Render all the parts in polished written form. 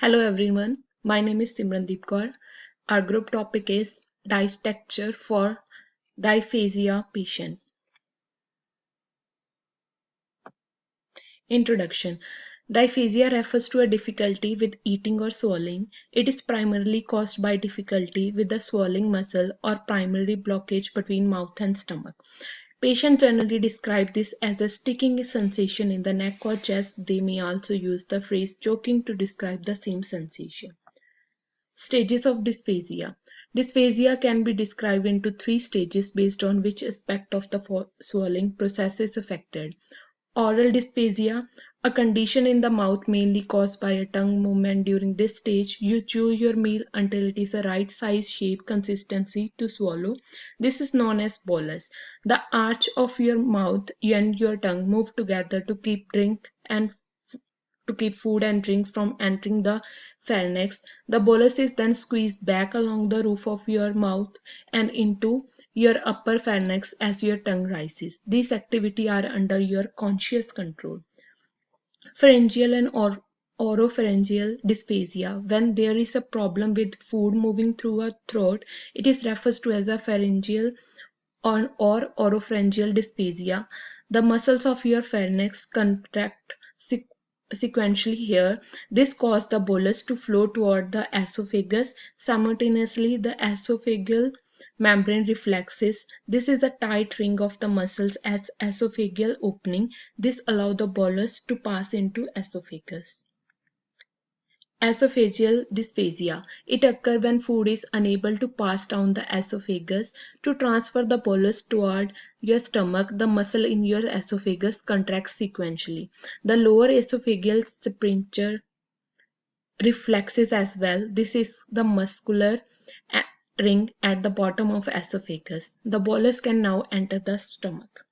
Hello everyone, my name is Simrandeep Kaur. Our group topic is dystexture for dysphagia patient. Introduction. Dysphagia refers to a difficulty with eating or swallowing. It is primarily caused by difficulty with the swallowing muscle or primary blockage between mouth and stomach. Patients generally describe this as a sticking sensation in the neck or chest. They may also use the phrase choking to describe the same sensation. Stages of dysphagia. Dysphagia can be described into three stages based on which aspect of the swallowing process is affected. Oral dysphagia, a condition in the mouth mainly caused by a tongue movement. During this stage, you chew your meal until it is a right size, shape, consistency to swallow. This is known as bolus. The arch of your mouth and your tongue move together to keep food and drink from entering the pharynx. The bolus is then squeezed back along the roof of your mouth and into your upper pharynx as your tongue rises. These activities are under your conscious control. Pharyngeal and oropharyngeal dysphagia. When there is a problem with food moving through a throat, it is referred to as a pharyngeal or oropharyngeal dysphagia. The muscles of your pharynx contract sequentially here. This causes the bolus to flow toward the esophagus. Simultaneously, the esophageal membrane reflexes. This is a tight ring of the muscles at esophageal opening. This allows the bolus to pass into esophagus. Esophageal dysphagia. It occurs when food is unable to pass down the esophagus. To transfer the bolus toward your stomach, the muscle in your esophagus contracts sequentially. The lower esophageal sphincter reflexes as well. This is the muscular ring at the bottom of esophagus. The bolus can now enter the stomach.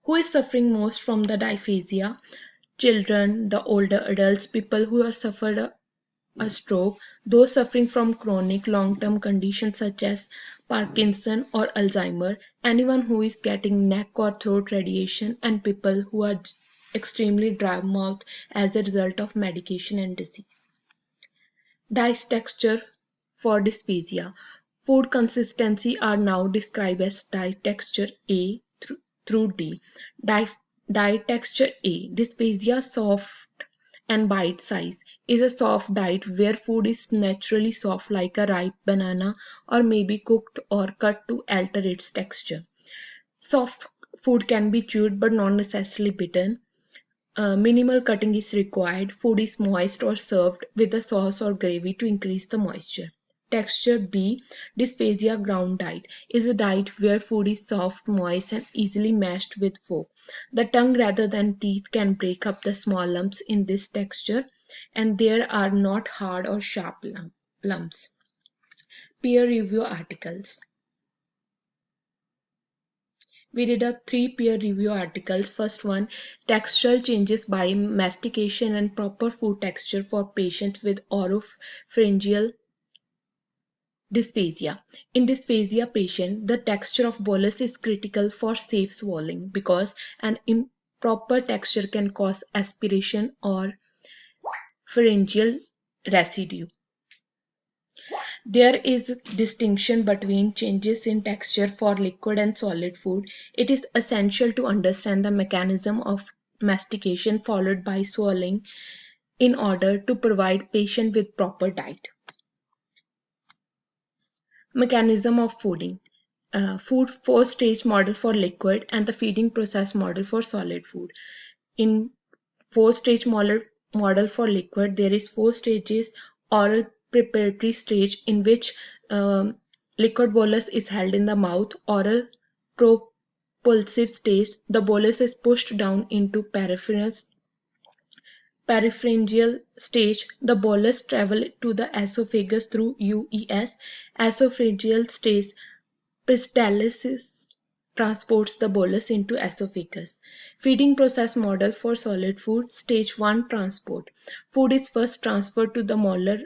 Who is suffering most from the dysphagia? Children, the older adults, people who have suffered a stroke, those suffering from chronic long-term conditions such as Parkinson or Alzheimer, anyone who is getting neck or throat radiation, and people who are extremely dry mouth as a result of medication and disease. Dystexture for dysphagia. Food consistency are now described as dystexture A through D. Dystexture A. Dysphagia soft and bite size is a soft diet where food is naturally soft like a ripe banana or may be cooked or cut to alter its texture. Soft food can be chewed but not necessarily bitten. Minimal cutting is required. Food is moist or served with a sauce or gravy to increase the moisture. Texture B. Dysphagia ground diet is a diet where food is soft, moist, and easily mashed with fork. The tongue rather than teeth can break up the small lumps in this texture, and there are not hard or sharp lumps. Peer review articles. We did a 3 peer review articles. First one, textural changes by mastication and proper food texture for patients with oropharyngeal dysphagia. In dysphagia patient, the texture of bolus is critical for safe swallowing because an improper texture can cause aspiration or pharyngeal residue. There is distinction between changes in texture for liquid and solid food. It is essential to understand the mechanism of mastication followed by swallowing in order to provide patient with proper diet. Mechanism of fooding. Food four-stage model for liquid and the feeding process model for solid food. In four-stage model for liquid, there is 4 stages. Oral preparatory stage in which liquid bolus is held in the mouth. Oral propulsive stage, the bolus is pushed down into peripharyngeal stage, the bolus travels to the esophagus through UES. Esophageal stage, peristalsis transports the bolus into esophagus. Feeding process model for solid food. Stage 1 transport. Food is first transferred to the molar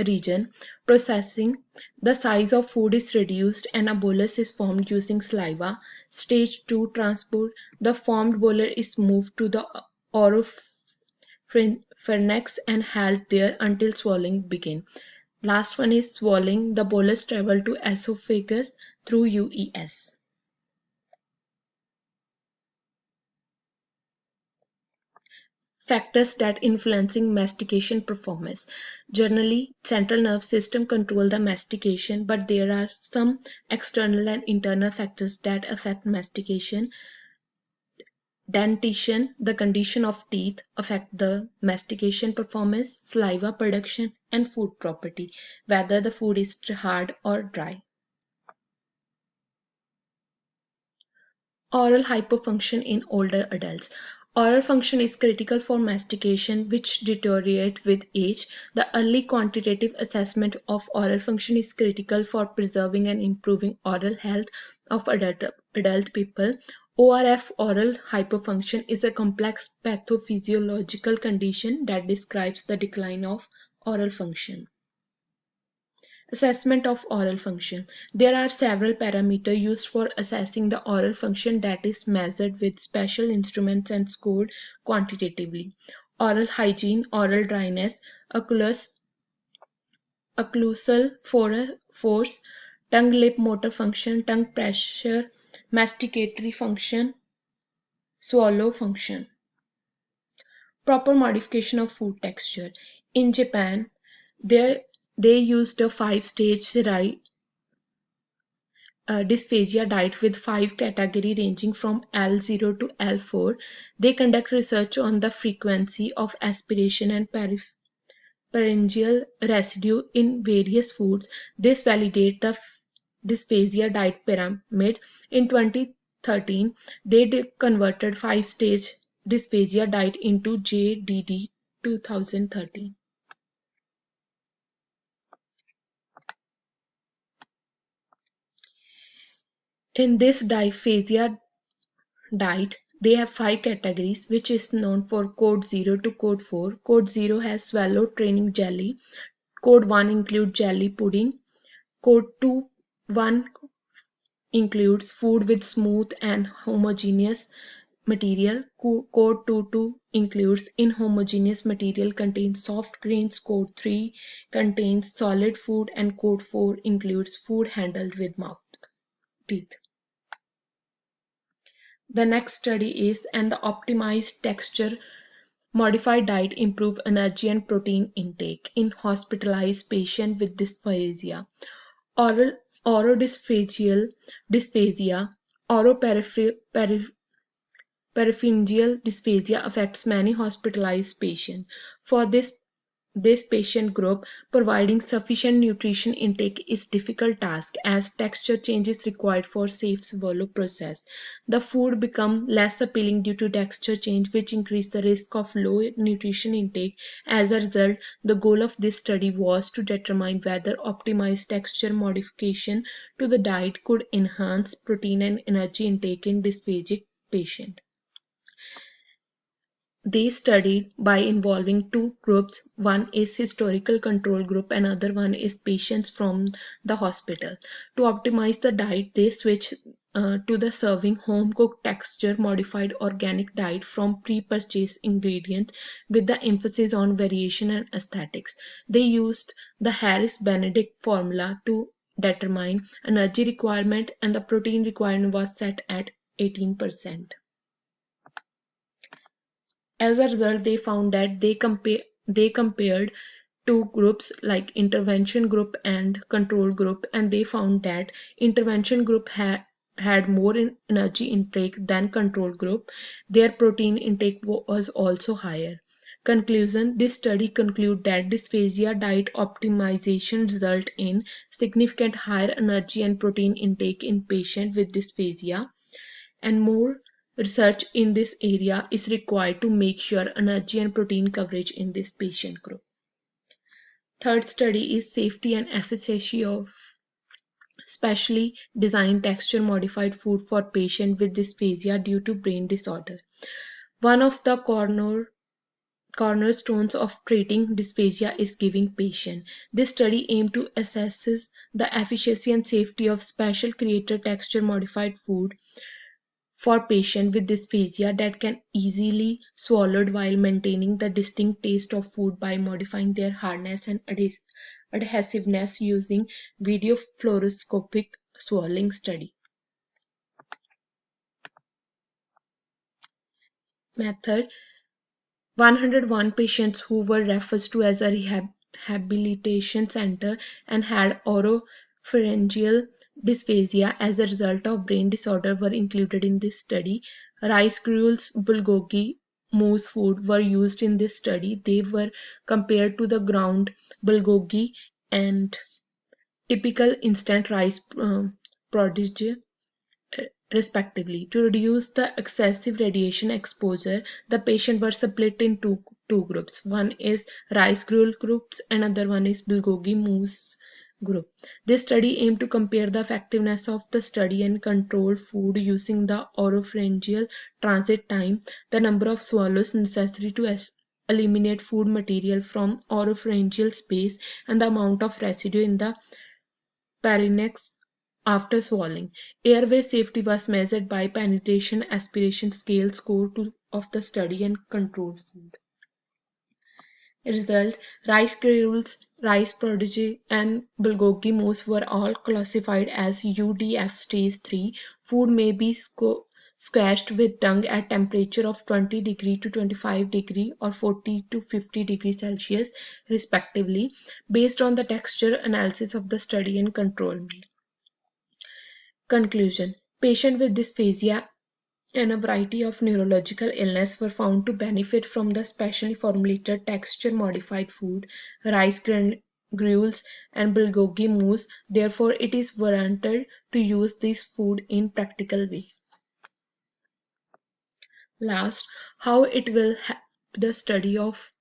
region. Processing. The size of food is reduced and a bolus is formed using saliva. Stage 2 transport. The formed bolus is moved to the pharynx and held there until swallowing began. Last one is swallowing. The bolus travel to esophagus through UES. Factors that influencing mastication performance. Generally, central nerve system control the mastication, but there are some external and internal factors that affect mastication. Dentition, the condition of teeth, affect the mastication performance, saliva production, and food property, whether the food is hard or dry. Oral hypofunction in older adults. Oral function is critical for mastication, which deteriorate with age. The early quantitative assessment of oral function is critical for preserving and improving oral health of adult people. ORF, oral hypofunction, is a complex pathophysiological condition that describes the decline of oral function. Assessment of oral function. There are several parameters used for assessing the oral function that is measured with special instruments and scored quantitatively. Oral hygiene, oral dryness, occlusal force, tongue-lip motor function, tongue pressure, masticatory function, swallow function. Proper modification of food texture. In Japan, they used a 5-stage dysphagia diet with 5 categories ranging from L0 to L4. They conduct research on the frequency of aspiration and pharyngeal residue in various foods. This validates the dysphagia diet pyramid. In 2013, they converted 5-stage dysphagia diet into JDD 2013. In this dysphagia diet, they have 5 categories, which is known for code 0 to code 4. Code 0 has swallow training jelly. Code 1 includes jelly pudding. Code 2 1 includes food with smooth and homogeneous material. Code 2 includes inhomogeneous material, contains soft grains. Code 3 contains solid food, and code 4 includes food handled with mouth teeth. The next study is and the optimized texture modified diet improve energy and protein intake in hospitalized patients with dysphagia. Oral oropharyngeal dysphagia, oropharyngeal dysphagia affects many hospitalized patients. For this patient group, providing sufficient nutrition intake is a difficult task as texture change is required for safe swallow process. The food become less appealing due to texture change, which increase the risk of low nutrition intake. As a result, the goal of this study was to determine whether optimized texture modification to the diet could enhance protein and energy intake in dysphagic patients. They studied by involving two groups. One is historical control group and other one is patients from the hospital. To optimize the diet, they switched to the serving home cooked texture modified organic diet from pre-purchased ingredients with the emphasis on variation and aesthetics. They used the Harris-Benedict formula to determine energy requirement and the protein requirement was set at 18%. As a result, they found that they compared two groups like intervention group and control group, and they found that intervention group had more energy intake than control group. Their protein intake was also higher. Conclusion: this study conclude that dysphagia diet optimization result in significant higher energy and protein intake in patients with dysphagia, and more research in this area is required to make sure energy and protein coverage in this patient group. Third study is safety and efficacy of specially designed texture modified food for patients with dysphagia due to brain disorder. One of the cornerstones of treating dysphagia is giving patients. This study aimed to assess the efficacy and safety of special created texture modified food for patients with dysphagia that can easily swallowed while maintaining the distinct taste of food by modifying their hardness and adhesiveness using video fluoroscopic swallowing study. Method: 101 patients who were referred to as a rehabilitation center and had oropharyngeal dysphagia as a result of brain disorder were included in this study. Rice gruels, bulgogi, moose food were used in this study. They were compared to the ground bulgogi and typical instant rice prodigy respectively. To reduce the excessive radiation exposure, the patients were split in two groups. One is rice gruel groups, and another one is bulgogi mousse group. This study aimed to compare the effectiveness of the study and control food using the oropharyngeal transit time, the number of swallows necessary to eliminate food material from oropharyngeal space, and the amount of residue in the pharynx after swallowing. Airway safety was measured by penetration aspiration scale score of the study and control food. Result: rice granules, rice prodigy, and bulgogi mousse were all classified as UDF stage 3. Food may be squashed with tongue at temperature of 20 degree to 25 degree or 40 to 50 degrees Celsius respectively, based on the texture analysis of the study and control meal. Conclusion: patients with dysphagia and a variety of neurological illness were found to benefit from the specially formulated texture modified food, rice gruels, and bulgogi mousse. Therefore, it is warranted to use this food in practical way. Last, how it will help the study of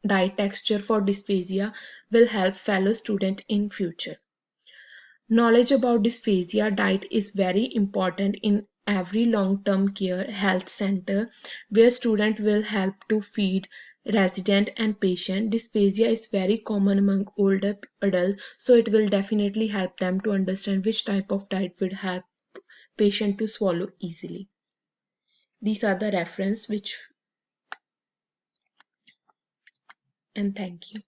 diet texture for dysphagia will help fellow students in future. Knowledge about dysphagia diet is very important in every long-term care health center where student will help to feed resident and patient. Dysphagia is very common among older adults, so it will definitely help them to understand which type of diet would help patient to swallow easily. These are the reference which, and thank you.